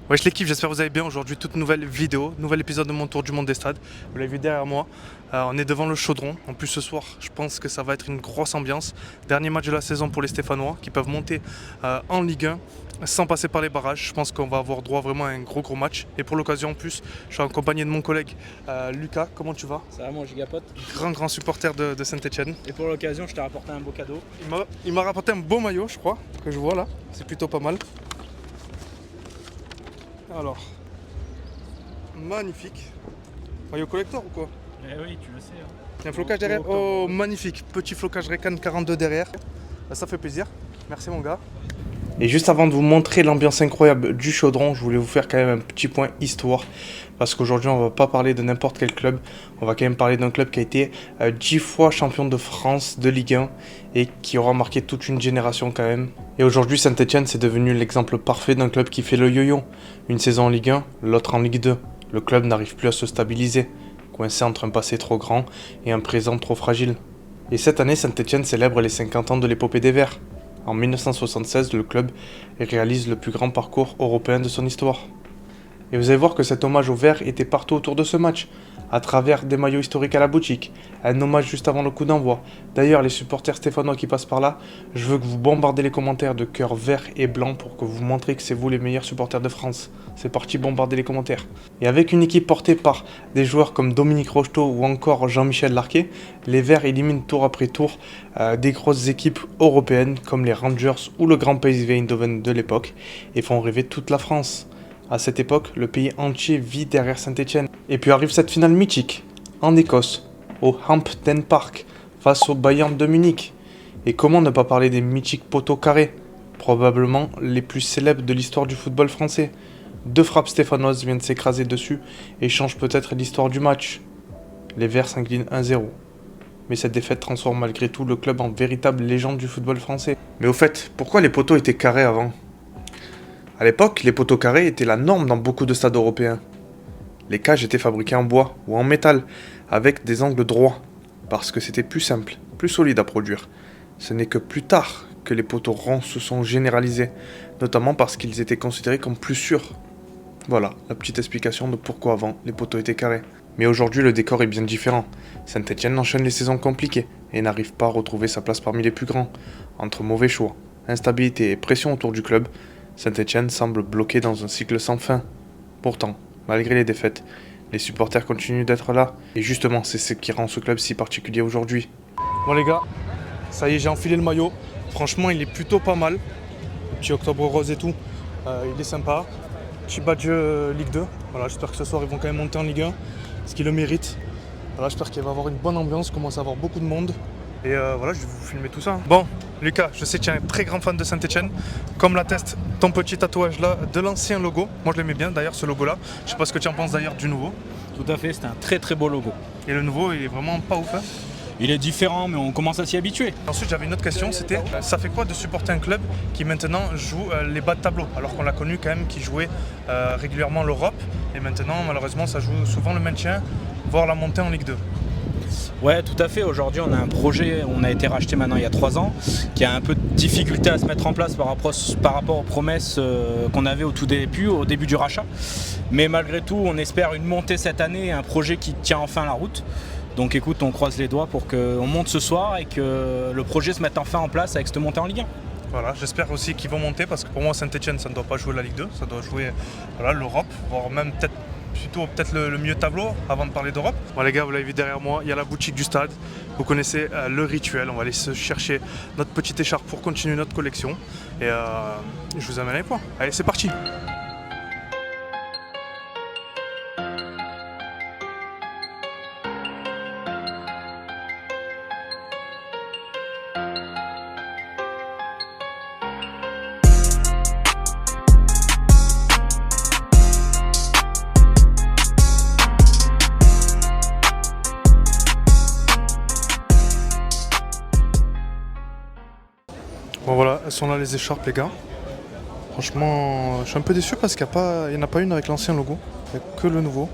Wesh l'équipe, j'espère que vous allez bien. Aujourd'hui, toute nouvelle vidéo, nouvel épisode de mon tour du monde des stades. Vous l'avez vu derrière moi, on est devant le Chaudron. En plus ce soir, je pense que ça va être une grosse ambiance. Dernier match de la saison pour les Stéphanois qui peuvent monter en Ligue 1 sans passer par les barrages. Je pense qu'on va avoir droit vraiment à un gros match. Et pour l'occasion en plus, je suis accompagné de mon collègue Lucas. Comment tu vas? Ça va mon gigapote. Grand supporter de Saint-Etienne. Et pour l'occasion, je t'ai rapporté un beau cadeau. Il m'a rapporté un beau maillot, je crois, que je vois là. C'est plutôt pas mal. Alors, magnifique. Maillot collector ou quoi? Eh oui, tu le sais. Hein. Il y a un flocage derrière. Oh, magnifique. Petit flocage Recan 42 derrière. Ça fait plaisir. Merci mon gars. Et juste avant de vous montrer l'ambiance incroyable du Chaudron, je voulais vous faire quand même un petit point histoire. Parce qu'aujourd'hui, on va pas parler de n'importe quel club. On va quand même parler d'un club qui a été 10 fois champion de France de Ligue 1 et qui aura marqué toute une génération quand même. Et aujourd'hui, Saint-Etienne, c'est devenu l'exemple parfait d'un club qui fait le yo-yo. Une saison en Ligue 1, l'autre en Ligue 2. Le club n'arrive plus à se stabiliser, coincé entre un passé trop grand et un présent trop fragile. Et cette année, Saint-Etienne célèbre les 50 ans de l'épopée des Verts. En 1976, le club réalise le plus grand parcours européen de son histoire. Et vous allez voir que cet hommage aux Verts était partout autour de ce match, à travers des maillots historiques à la boutique, un hommage juste avant le coup d'envoi. D'ailleurs, les supporters stéphanois qui passent par là, je veux que vous bombardez les commentaires de cœurs verts et blancs pour que vous montrez que c'est vous les meilleurs supporters de France. C'est parti, bombardez les commentaires. Et avec une équipe portée par des joueurs comme Dominique Rocheteau ou encore Jean-Michel Larquet, les Verts éliminent tour après tour des grosses équipes européennes comme les Rangers ou le Grand PSV Eindhoven de l'époque et font rêver toute la France. À cette époque, le pays entier vit derrière Saint-Etienne. Et puis arrive cette finale mythique, en Écosse, au Hampden Park, face au Bayern de Munich. Et comment ne pas parler des mythiques poteaux carrés, probablement les plus célèbres de l'histoire du football français. 2 frappes stéphanoises viennent s'écraser dessus et changent peut-être l'histoire du match. Les Verts s'inclinent 1-0. Mais cette défaite transforme malgré tout le club en véritable légende du football français. Mais au fait, pourquoi les poteaux étaient carrés avant ? À l'époque, les poteaux carrés étaient la norme dans beaucoup de stades européens. Les cages étaient fabriquées en bois ou en métal, avec des angles droits, parce que c'était plus simple, plus solide à produire. Ce n'est que plus tard que les poteaux ronds se sont généralisés, notamment parce qu'ils étaient considérés comme plus sûrs. Voilà, la petite explication de pourquoi avant les poteaux étaient carrés. Mais aujourd'hui, le décor est bien différent. Saint-Etienne enchaîne les saisons compliquées et n'arrive pas à retrouver sa place parmi les plus grands. Entre mauvais choix, instabilité et pression autour du club, Saint-Etienne semble bloqué dans un cycle sans fin. Pourtant, malgré les défaites, les supporters continuent d'être là. Et justement, c'est ce qui rend ce club si particulier aujourd'hui. Bon les gars, ça y est, j'ai enfilé le maillot. Franchement, il est plutôt pas mal. Le petit octobre rose et tout, il est sympa. Petit badge Ligue 2. Voilà, j'espère que ce soir, ils vont quand même monter en Ligue 1, parce qu'ils le méritent. Voilà, j'espère qu'il va y avoir une bonne ambiance, commence à avoir beaucoup de monde. Et voilà, je vais vous filmer tout ça. Bon, Lucas, je sais que tu es un très grand fan de Saint-Etienne. Comme l'atteste ton petit tatouage là de l'ancien logo. Moi je l'aimais bien d'ailleurs ce logo là. Je sais pas ce que tu en penses d'ailleurs du nouveau. Tout à fait, c'est un très beau logo. Et le nouveau il est vraiment pas ouf hein. Il est différent mais on commence à s'y habituer. Ensuite j'avais une autre question, c'était ça fait quoi de supporter un club qui maintenant joue les bas de tableau, alors qu'on l'a connu quand même qui jouait régulièrement l'Europe et maintenant malheureusement ça joue souvent le maintien, voire la montée en Ligue 2. Ouais, tout à fait. Aujourd'hui, on a un projet, on a été racheté maintenant il y a 3 ans, qui a un peu de difficulté à se mettre en place par rapport aux promesses qu'on avait au début du rachat. Mais malgré tout, on espère une montée cette année et un projet qui tient enfin la route. Donc écoute, on croise les doigts pour qu'on monte ce soir et que le projet se mette enfin en place avec cette montée en Ligue 1. Voilà, j'espère aussi qu'ils vont monter parce que pour moi Saint-Etienne ça ne doit pas jouer la Ligue 2, ça doit jouer l'Europe, voire même peut-être le mieux tableau avant de parler d'Europe. Bon les gars, vous l'avez vu derrière moi, il y a la boutique du stade. Vous connaissez le rituel, on va aller se chercher notre petite écharpe pour continuer notre collection. Et je vous amène les points. Allez, c'est parti. Bon voilà, elles sont là les écharpes les gars. Franchement, je suis un peu déçu parce qu'il n'y en a pas une avec l'ancien logo. Il n'y a que le nouveau.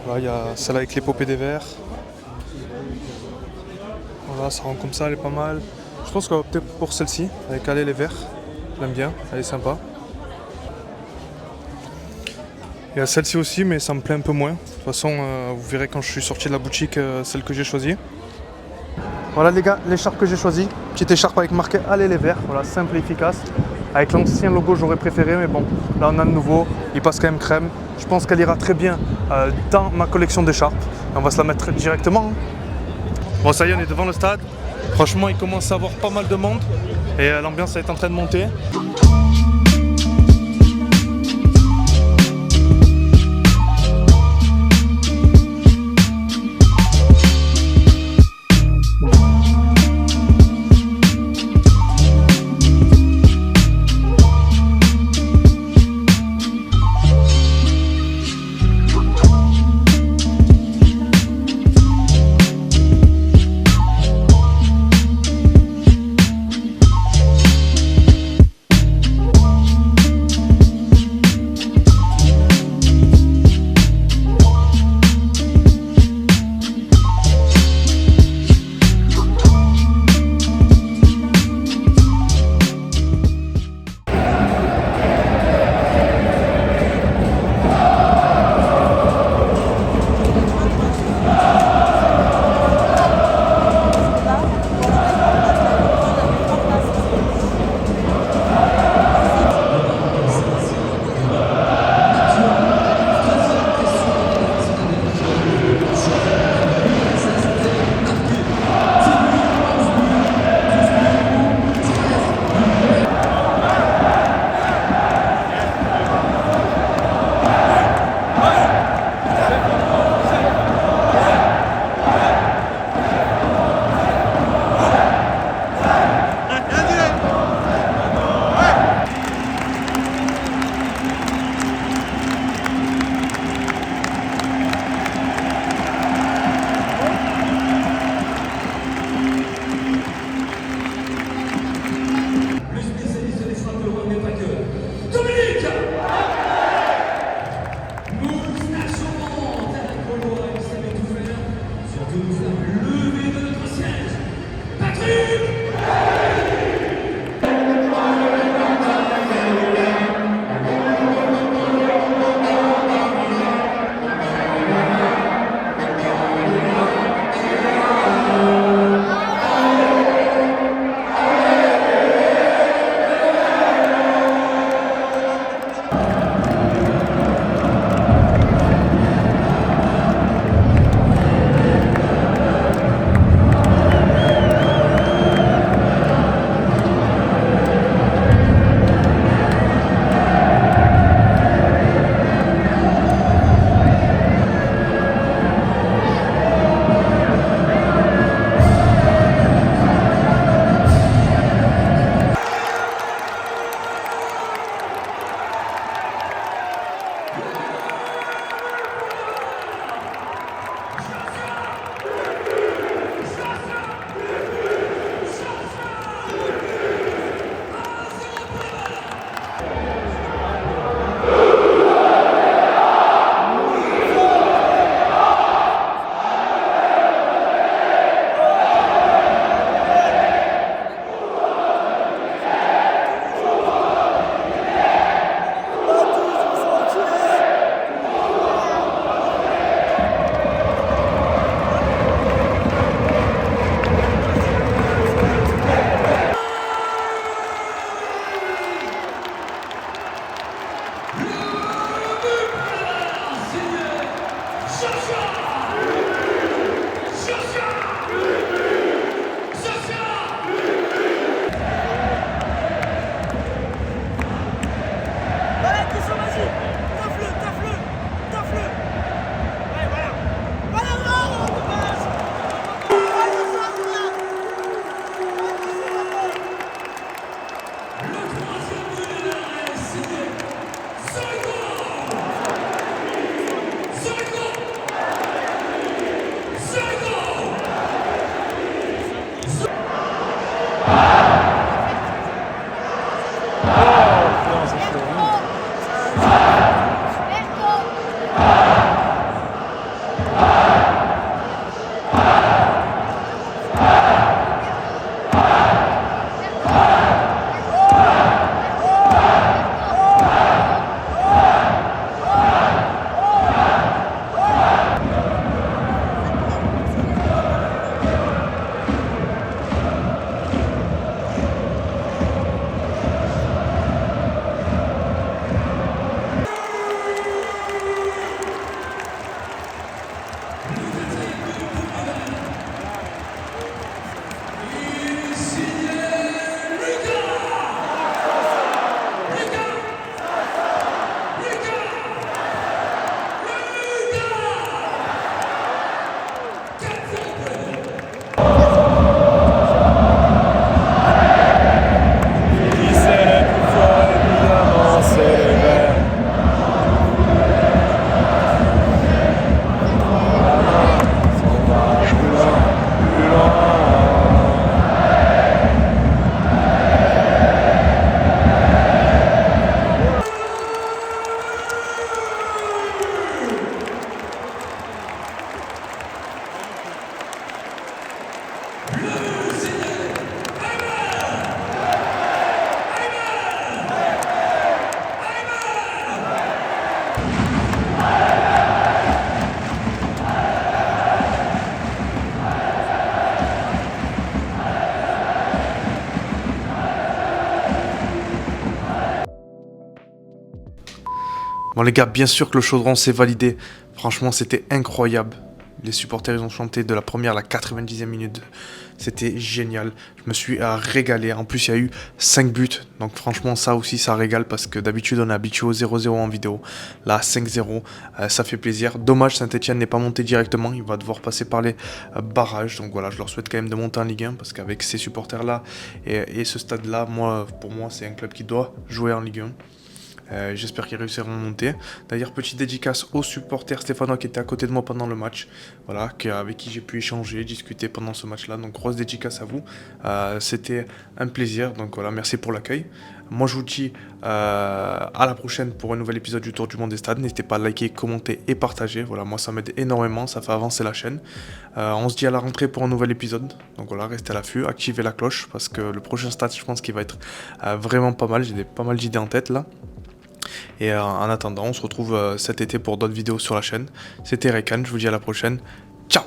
Là, il y a celle avec l'épopée des Verts. Voilà, ça rend comme ça, elle est pas mal. Je pense qu'on va opter pour celle-ci, avec Allez les Verts. J'aime bien, elle est sympa. Il y a celle-ci aussi, mais ça me plaît un peu moins. De toute façon, vous verrez quand je suis sorti de la boutique celle que j'ai choisie. Voilà les gars, l'écharpe que j'ai choisie. Petite écharpe avec marqué Allez les Verts. Voilà, simple et efficace. Avec l'ancien logo, j'aurais préféré, mais bon, là on a le nouveau. Il passe quand même crème. Je pense qu'elle ira très bien dans ma collection d'écharpes. On va se la mettre directement. Bon, ça y est, on est devant le stade. Franchement, il commence à avoir pas mal de monde. Et l'ambiance est en train de monter. Bon les gars, bien sûr que le chaudron s'est validé. Franchement, c'était incroyable. Les supporters, ils ont chanté de la première à la 90e minute. C'était génial. Je me suis régalé. En plus, il y a eu 5 buts. Donc franchement, ça aussi, ça régale parce que d'habitude, on est habitué au 0-0 en vidéo. Là, 5-0, ça fait plaisir. Dommage, Saint-Etienne n'est pas monté directement. Il va devoir passer par les barrages. Donc voilà, je leur souhaite quand même de monter en Ligue 1 parce qu'avec ces supporters-là et ce stade-là, pour moi, c'est un club qui doit jouer en Ligue 1. J'espère qu'ils réussiront à monter. D'ailleurs, petite dédicace aux supporters stéphanois qui étaient à côté de moi pendant le match. Voilà, avec qui j'ai pu échanger, discuter pendant ce match-là. Donc, grosse dédicace à vous. C'était un plaisir. Donc voilà, merci pour l'accueil. Moi, je vous dis à la prochaine pour un nouvel épisode du Tour du Monde des Stades. N'hésitez pas à liker, commenter et partager. Voilà, moi, ça m'aide énormément. Ça fait avancer la chaîne. On se dit à la rentrée pour un nouvel épisode. Donc voilà, restez à l'affût. Activez la cloche parce que le prochain stade, je pense qu'il va être vraiment pas mal. J'ai pas mal d'idées en tête là. Et en attendant, on se retrouve cet été pour d'autres vidéos sur la chaîne. C'était Rekan, je vous dis à la prochaine.